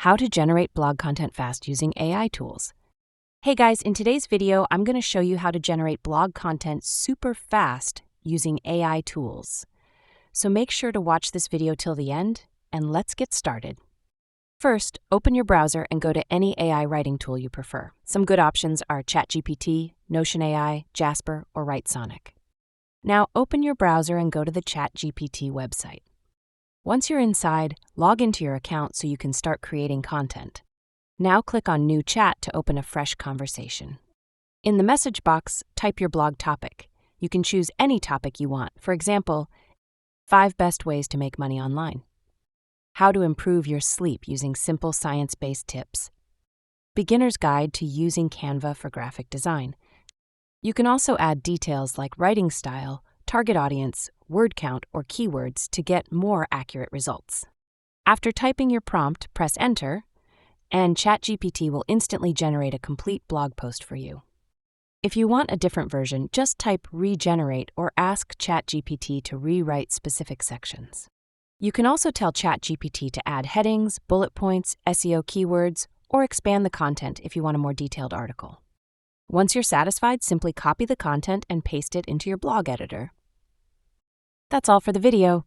How to generate blog content fast using AI tools. Hey guys, in today's video, I'm going to show you how to generate blog content super fast using AI tools. So make sure to watch this video till the end, and let's get started. First, open your browser and go to any AI writing tool you prefer. Some good options are ChatGPT, Notion AI, Jasper, or Writesonic. Now open your browser and go to the ChatGPT website. Once you're inside, log into your account so you can start creating content. Now click on New Chat to open a fresh conversation. In the message box, type your blog topic. You can choose any topic you want. For example, 5 best ways to make money online. How to improve your sleep using simple science-based tips. Beginner's guide to using Canva for graphic design. You can also add details like writing style, target audience, word count, or keywords to get more accurate results. After typing your prompt, press Enter, and ChatGPT will instantly generate a complete blog post for you. If you want a different version, just type Regenerate or ask ChatGPT to rewrite specific sections. You can also tell ChatGPT to add headings, bullet points, SEO keywords, or expand the content if you want a more detailed article. Once you're satisfied, simply copy the content and paste it into your blog editor. That's all for the video.